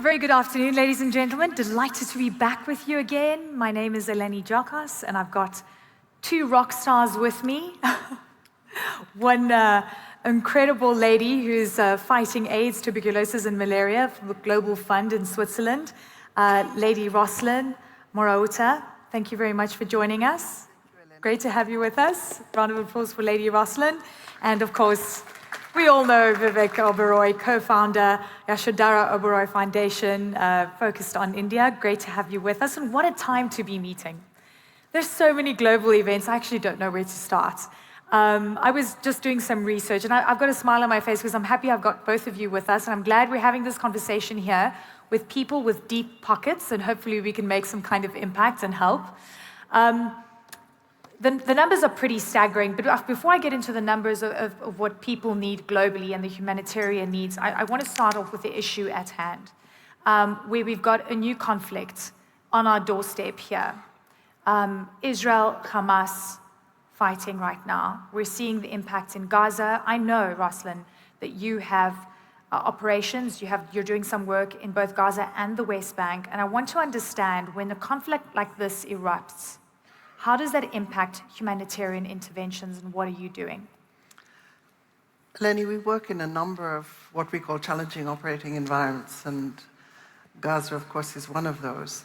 A very good afternoon, ladies and gentlemen. Delighted to be back with you again. My name is Eleni Giokos, and I've got two rock stars with me. One incredible lady who's fighting AIDS, tuberculosis, and malaria from the Global Fund in Switzerland, Lady Roslyn, Morauta. Thank you very much for joining us. Great to have you with us. Round of applause for Lady Roslyn. And of course, we all know Vivek Oberoi, co-founder, Yashodhara Oberoi Foundation, focused on India. Great to have you with us, and what a time to be meeting. There's so many global events, I actually don't know where to start. I was just doing some research, and I've got a smile on my face because I'm happy I've got both of you with us, and I'm glad we're having this conversation here with people with deep pockets, and hopefully we can make some kind of impact and help. The numbers are pretty staggering, but before I get into the numbers of what people need globally and the humanitarian needs, I want to start off with the issue at hand, where we've got a new conflict on our doorstep here. Israel, Hamas, fighting right now. We're seeing the impact in Gaza. I know, Roslyn, that you have operations, you're doing some work in both Gaza and the West Bank, and I want to understand, when a conflict like this erupts, how does that impact humanitarian interventions, and what are you doing? Eleni, we work in a number of what we call challenging operating environments, and Gaza, of course, is one of those.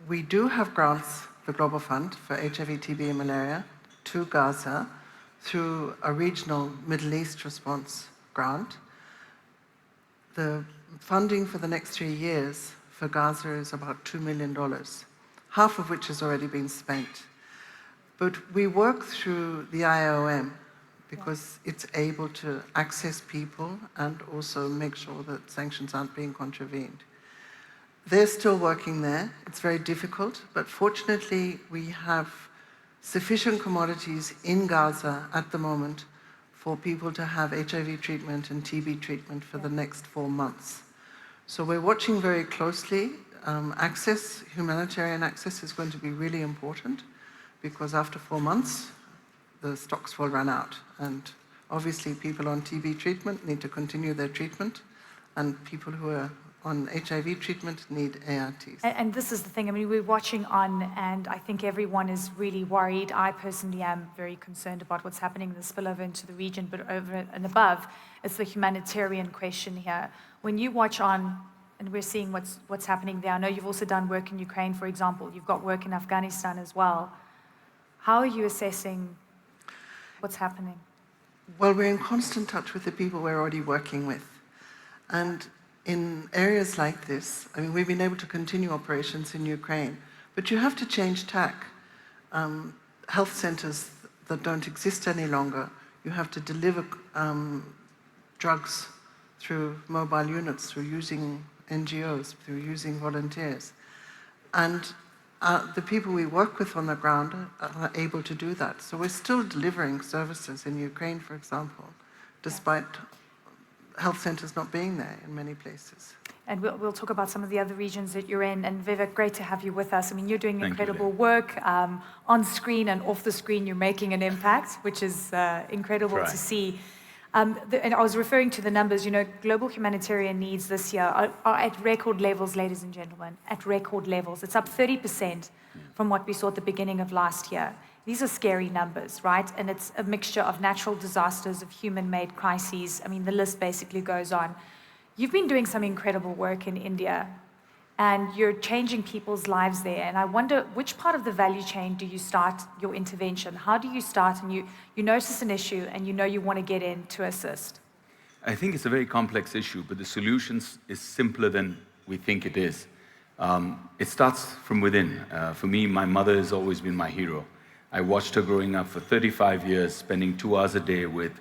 We do have grants, the Global Fund, for HIV, TB, and malaria to Gaza through a regional Middle East response grant. The funding for the next 3 years for Gaza is about $2 million. Half of which has already been spent. But we work through the IOM because it's able to access people and also make sure that sanctions aren't being contravened. They're still working there. It's very difficult, but fortunately we have sufficient commodities in Gaza at the moment for people to have HIV treatment and TB treatment for the next 4 months. So we're watching very closely. Humanitarian access is going to be really important because after 4 months, the stocks will run out. And obviously people on TB treatment need to continue their treatment, and people who are on HIV treatment need ARTs. And this is the thing, I mean, we're watching on, and I think everyone is really worried. I personally am very concerned about what's happening in the spillover into the region, but over and above, it's the humanitarian question here. When you watch on, and we're seeing what's happening there. I know you've also done work in Ukraine, for example. You've got work in Afghanistan as well. How are you assessing what's happening? Well, we're in constant touch with the people we're already working with. And in areas like this, I mean, we've been able to continue operations in Ukraine, but you have to change tack. Health centers that don't exist any longer, you have to deliver drugs through mobile units, through using NGOs, through using volunteers. And the people we work with on the ground are able to do that. So we're still delivering services in Ukraine, for example, despite health centers not being there in many places. And we'll talk about some of the other regions that you're in. And Vivek, great to have you with us. I mean, you're doing incredible work on screen and off the screen. You're making an impact, which is incredible to see. And I was referring to the numbers, you know, global humanitarian needs this year are at record levels, ladies and gentlemen, at record levels. It's up 30% from what we saw at the beginning of last year. These are scary numbers, right? And it's a mixture of natural disasters, of human-made crises. I mean, the list basically goes on. You've been doing some incredible work in India, and you're changing people's lives there. And I wonder, which part of the value chain do you start your intervention? How do you start, and you notice an issue and you know you want to get in to assist? I think it's a very complex issue, but the solution is simpler than we think it is. It starts from within. For me, my mother has always been my hero. I watched her growing up for 35 years, spending 2 hours a day with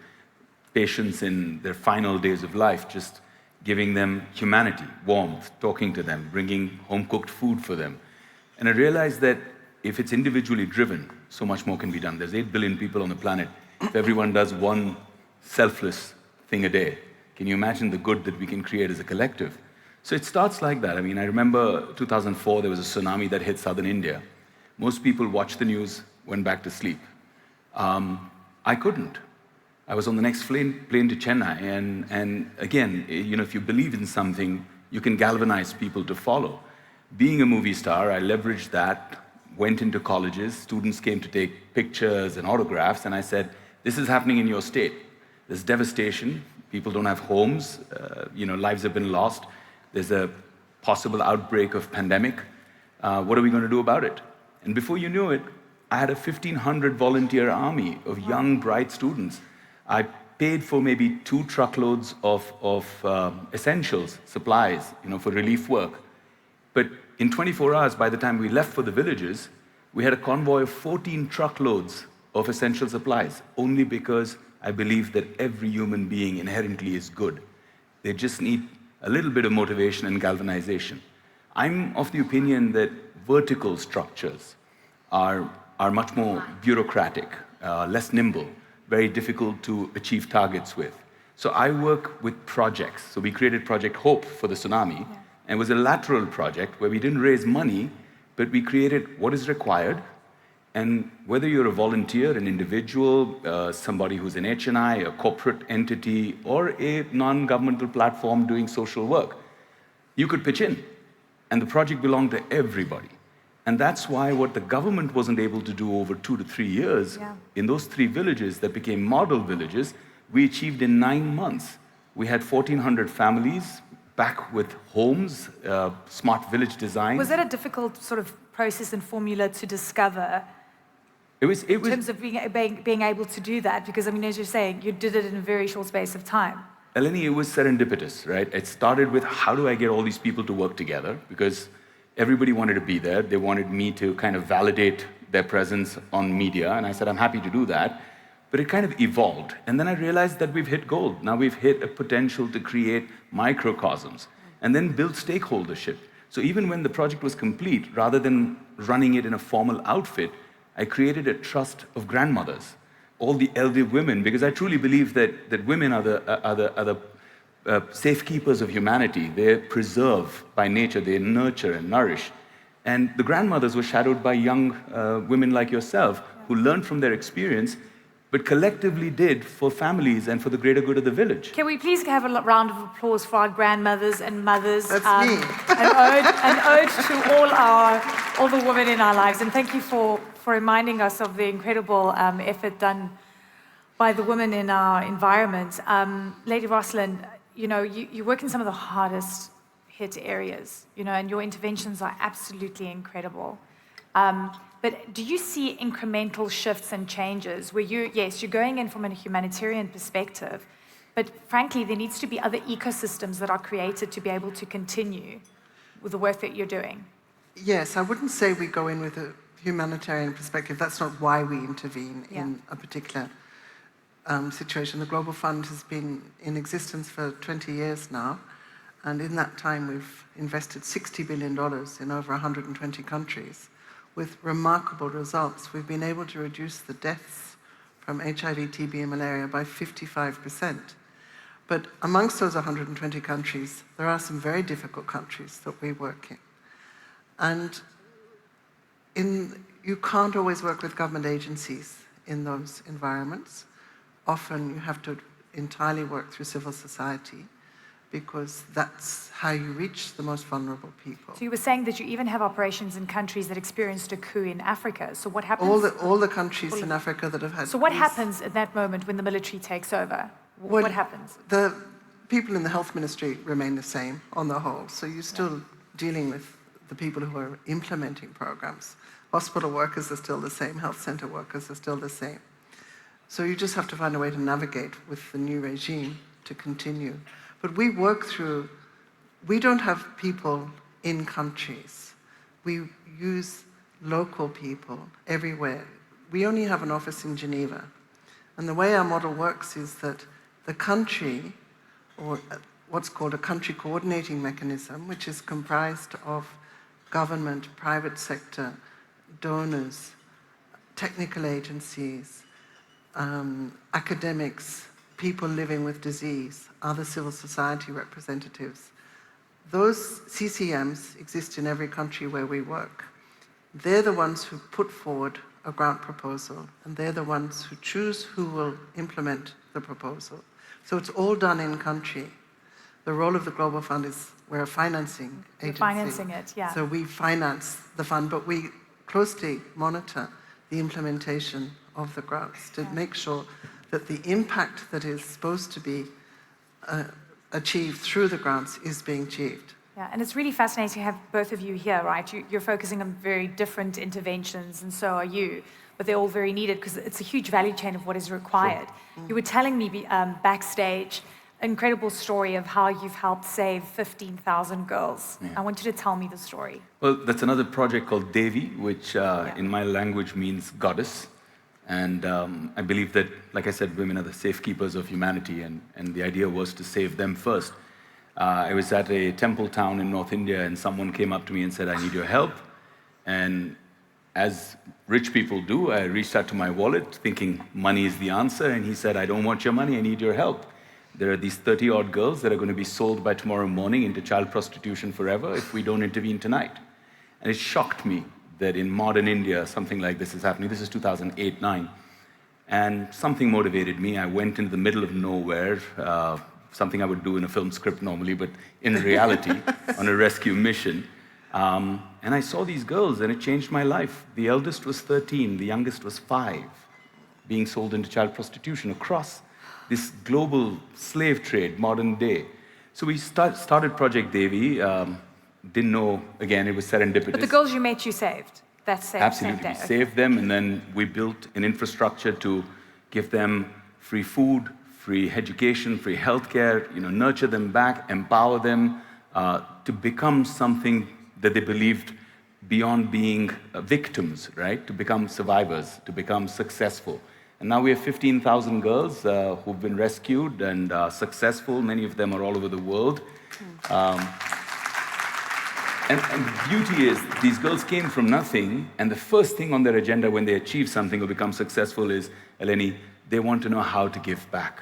patients in their final days of life, just giving them humanity, warmth, talking to them, bringing home-cooked food for them. And I realized that if it's individually driven, so much more can be done. There's 8 billion people on the planet. If everyone does one selfless thing a day, can you imagine the good that we can create as a collective? So it starts like that. I mean, I remember 2004, there was a tsunami that hit southern India. Most people watched the news, went back to sleep. I couldn't. I was on the next plane to Chennai, and again, if you believe in something, you can galvanize people to follow. Being a movie star, I leveraged that, went into colleges, students came to take pictures and autographs, and I said, this is happening in your state. There's devastation, people don't have homes, lives have been lost, there's a possible outbreak of pandemic. What are we going to do about it? And before you knew it, I had a 1,500 volunteer army of young, bright students. I paid for maybe 2 truckloads of essentials, supplies, for relief work. But in 24 hours, by the time we left for the villages, we had a convoy of 14 truckloads of essential supplies, only because I believe that every human being inherently is good. They just need a little bit of motivation and galvanization. I'm of the opinion that vertical structures are much more bureaucratic, less nimble, very difficult to achieve targets with. So I work with projects. So we created Project Hope for the tsunami, and it was a lateral project where we didn't raise money, but we created what is required. And whether you're a volunteer, an individual, somebody who's an HNI, a corporate entity, or a non-governmental platform doing social work, you could pitch in. And the project belonged to everybody. And that's why what the government wasn't able to do over 2 to 3 years, in those 3 villages that became model villages, we achieved in 9 months. We had 1,400 families back with homes, smart village design. Was that a difficult sort of process and formula to discover? In terms of being able to do that? Because, as you're saying, you did it in a very short space of time. Eleni, it was serendipitous, right? It started with, how do I get all these people to work together? Because everybody wanted to be there. They wanted me to kind of validate their presence on media, and I said, I'm happy to do that. But it kind of evolved. And then I realized that we've hit gold. Now we've hit a potential to create microcosms and then build stakeholdership. So even when the project was complete, rather than running it in a formal outfit, I created a trust of grandmothers, all the elderly women, because I truly believe that women are the safekeepers of humanity. They preserve by nature, they nurture and nourish. And the grandmothers were shadowed by young women like yourself who learned from their experience, but collectively did for families and for the greater good of the village. Can we please have a round of applause for our grandmothers and mothers? That's me. An ode to all the women in our lives. And thank you for reminding us of the incredible effort done by the women in our environment. Lady Roslyn, you work in some of the hardest hit areas, and your interventions are absolutely incredible. But do you see incremental shifts and changes where you're going in from a humanitarian perspective, but frankly, there needs to be other ecosystems that are created to be able to continue with the work that you're doing? Yes, I wouldn't say we go in with a humanitarian perspective. That's not why we intervene in a particular situation. The Global Fund has been in existence for 20 years now, and in that time we've invested $60 billion in over 120 countries with remarkable results. We've been able to reduce the deaths from HIV, TB, and malaria by 55%. But amongst those 120 countries, there are some very difficult countries that we work in. And you can't always work with government agencies in those environments. Often you have to entirely work through civil society, because that's how you reach the most vulnerable people. So you were saying that you even have operations in countries that experienced a coup in Africa. So what happens? All the countries in Africa that have had. So what happens at that moment when the military takes over? What happens? The people in the health ministry remain the same on the whole. So you're still dealing with the people who are implementing programs. Hospital workers are still the same. Health center workers are still the same. So you just have to find a way to navigate with the new regime to continue. But we don't have people in countries. We use local people everywhere. We only have an office in Geneva. And the way our model works is that the country, or what's called a country coordinating mechanism, which is comprised of government, private sector, donors, technical agencies, academics, people living with disease, other civil society representatives. Those CCMs exist in every country where we work. They're the ones who put forward a grant proposal, and they're the ones who choose who will implement the proposal. So it's all done in country. The role of the Global Fund is we're a financing agency. You're financing it, yeah. So we finance the fund, but we closely monitor the implementation of the grants to make sure that the impact that is supposed to be achieved through the grants is being achieved. Yeah, and it's really fascinating to have both of you here, right? You're focusing on very different interventions, and so are you, but they're all very needed because it's a huge value chain of what is required. Sure. You were telling me backstage an incredible story of how you've helped save 15,000 girls. Yeah. I want you to tell me the story. Well, that's another project called Davy, which in my language means goddess. And I believe that, like I said, women are the safekeepers of humanity, and the idea was to save them first. I was at a temple town in North India, and someone came up to me and said, I need your help. And as rich people do, I reached out to my wallet, thinking money is the answer, and he said, I don't want your money, I need your help. There are these 30-odd girls that are going to be sold by tomorrow morning into child prostitution forever if we don't intervene tonight. And it shocked me that in modern India, something like this is happening. This is 2008-9. And something motivated me. I went into the middle of nowhere, something I would do in a film script normally, but in reality, on a rescue mission. And I saw these girls, and it changed my life. The eldest was 13, the youngest was 5, being sold into child prostitution across this global slave trade, modern day. So we started Project Davy. Didn't know, again, it was serendipitous. But the girls you met, you saved. That's saved. Absolutely, we saved them, and then we built an infrastructure to give them free food, free education, free healthcare, nurture them back, empower them to become something that they believed beyond being victims, right? To become survivors, to become successful. And now we have 15,000 girls who've been rescued and successful. Many of them are all over the world. And the beauty is, these girls came from nothing, and the first thing on their agenda when they achieve something or become successful is, Eleni, they want to know how to give back.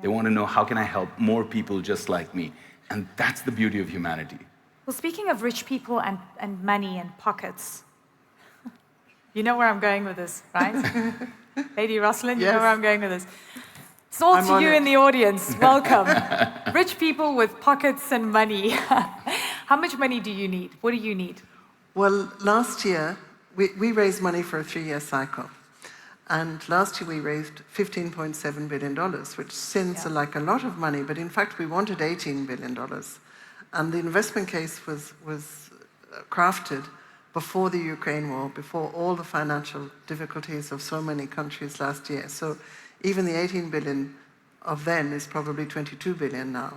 They want to know, how can I help more people just like me? And that's the beauty of humanity. Well, speaking of rich people and money and pockets, you know where I'm going with this, right? Lady Roslyn, you know where I'm going with this. It's all to you in the audience. Welcome. Rich people with pockets and money. How much money do you need? What do you need? Well, last year, we raised money for a 3-year cycle. And last year we raised $15.7 billion, which seems like a lot of money, but in fact we wanted $18 billion. And the investment case was crafted before the Ukraine war, before all the financial difficulties of so many countries last year. So even the 18 billion of then is probably 22 billion now.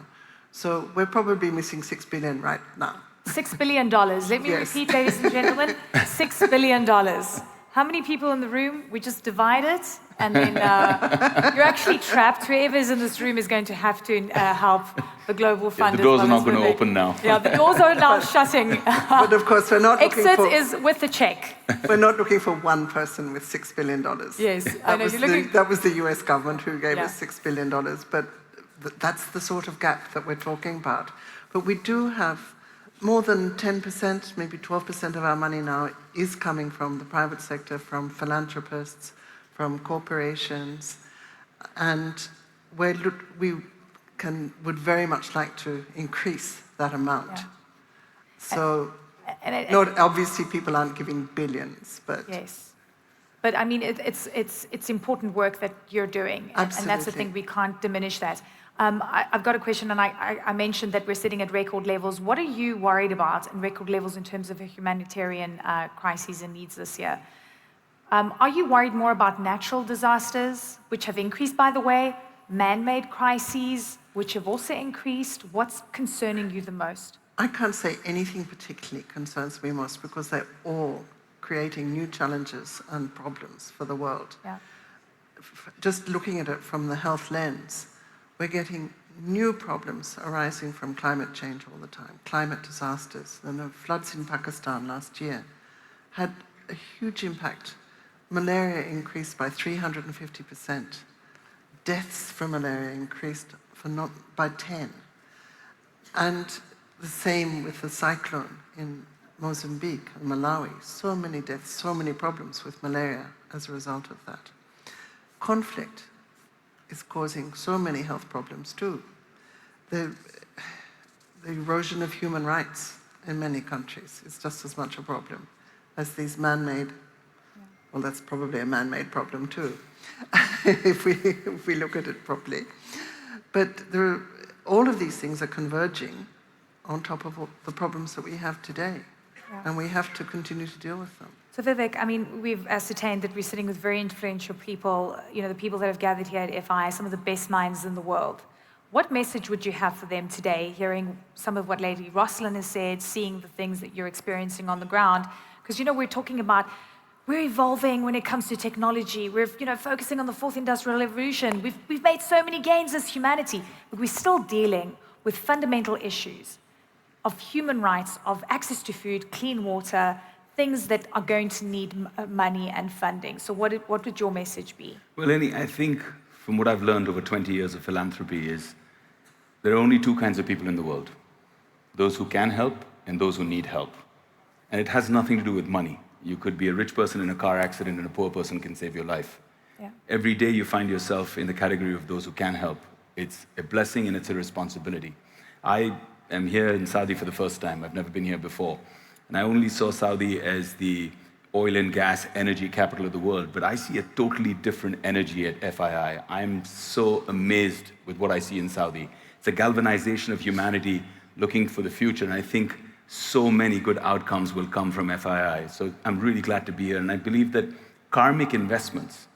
So we're probably missing $6 billion right now. $6 billion. Let me repeat, ladies and gentlemen, $6 billion. How many people in the room? We just divide it, and then you're actually trapped. Whoever's in this room is going to have to help the Global Fund. The doors are not going to open now. Yeah, the doors are now shutting. But of course, we're not looking for... Exit is with a check. We're not looking for one person with $6 billion. Yes, I know. That was the US government who gave us $6 billion, but that's the sort of gap that we're talking about. But we do have more than 10%, maybe 12% of our money now is coming from the private sector, from philanthropists, from corporations, and we would very much like to increase that amount. Yeah. So, not obviously people aren't giving billions, but yes. But I mean, it's important work that you're doing, and that's the thing, we can't diminish that. I've got a question, and I mentioned that we're sitting at record levels. What are you worried about in record levels in terms of humanitarian crises and needs this year? Are you worried more about natural disasters, which have increased, by the way, man-made crises, which have also increased? What's concerning you the most? I can't say anything particularly concerns me most, because they're all creating new challenges and problems for the world. Yeah. Just looking at it from the health lens, we're getting new problems arising from climate change all the time, climate disasters. And the floods in Pakistan last year had a huge impact. Malaria increased by 350%. Deaths from malaria increased by 10. And the same with the cyclone in Mozambique and Malawi, so many deaths, so many problems with malaria as a result of that. Conflict is causing so many health problems too. The erosion of human rights in many countries is just as much a problem as these man-made, well, that's probably a man-made problem too, if we look at it properly. But all of these things are converging on top of all the problems that we have today. Yeah. And we have to continue to deal with them. So Vivek, I mean, we've ascertained that we're sitting with very influential people, the people that have gathered here at FI, some of the best minds in the world. What message would you have for them today, hearing some of what Lady Roslyn has said, seeing the things that you're experiencing on the ground? Because, we're talking about, we're evolving when it comes to technology. We're, focusing on the fourth industrial revolution. We've made so many gains as humanity, but we're still dealing with fundamental issues of human rights, of access to food, clean water, things that are going to need money and funding. So what would your message be? Well, Eleni, I think from what I've learned over 20 years of philanthropy is there are only two kinds of people in the world: those who can help and those who need help. And it has nothing to do with money. You could be a rich person in a car accident and a poor person can save your life. Yeah. Every day you find yourself in the category of those who can help. It's a blessing and it's a responsibility. I am here in Saudi for the first time. I've never been here before. And I only saw Saudi as the oil and gas energy capital of the world, but I see a totally different energy at FII. I'm so amazed with what I see in Saudi. It's a galvanization of humanity looking for the future, and I think so many good outcomes will come from FII. So I'm really glad to be here, and I believe that karmic investments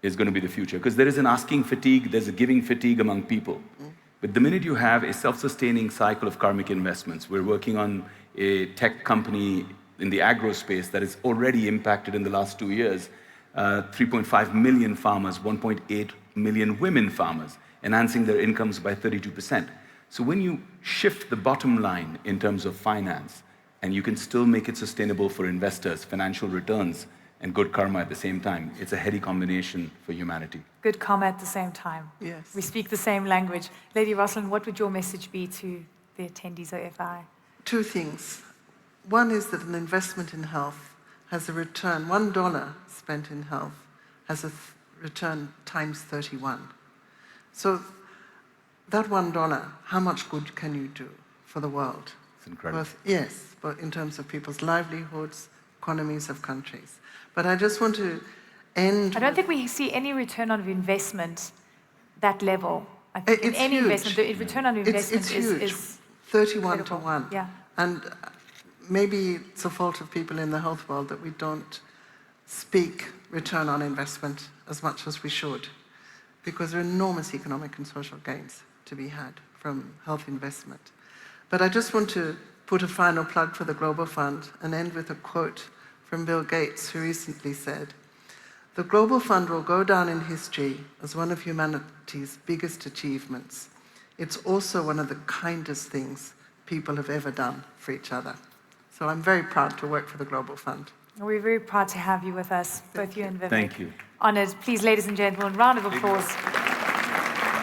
is going to be the future, because there is an asking fatigue, there's a giving fatigue among people. But the minute you have a self-sustaining cycle of karmic investments, we're working on a tech company in the agro space that has already impacted in the last 2 years 3.5 million farmers, 1.8 million women farmers, enhancing their incomes by 32%. So when you shift the bottom line in terms of finance, and you can still make it sustainable for investors, financial returns, and good karma at the same time, it's a heady combination for humanity. Good karma at the same time. Yes. We speak the same language. Lady Roslyn, what would your message be to the attendees of FI? Two things. One is that an investment in health has a return. $1 spent in health has a return times 31. So that $1, how much good can you do for the world? It's incredible. Yes, but in terms of people's livelihoods, economies of countries. But I just want to end. I don't think we see any return on investment that level. I think in any investment, the return on investment is 31 to 1. Yeah. And maybe it's a fault of people in the health world that we don't speak return on investment as much as we should, because there are enormous economic and social gains to be had from health investment. But I just want to put a final plug for the Global Fund and end with a quote from Bill Gates, who recently said, "The Global Fund will go down in history as one of humanity's biggest achievements. It's also one of the kindest things people have ever done for each other." So I'm very proud to work for the Global Fund. We're very proud to have you with us, both you and Vivek. Thank you. Honored. Please, ladies and gentlemen, round of applause.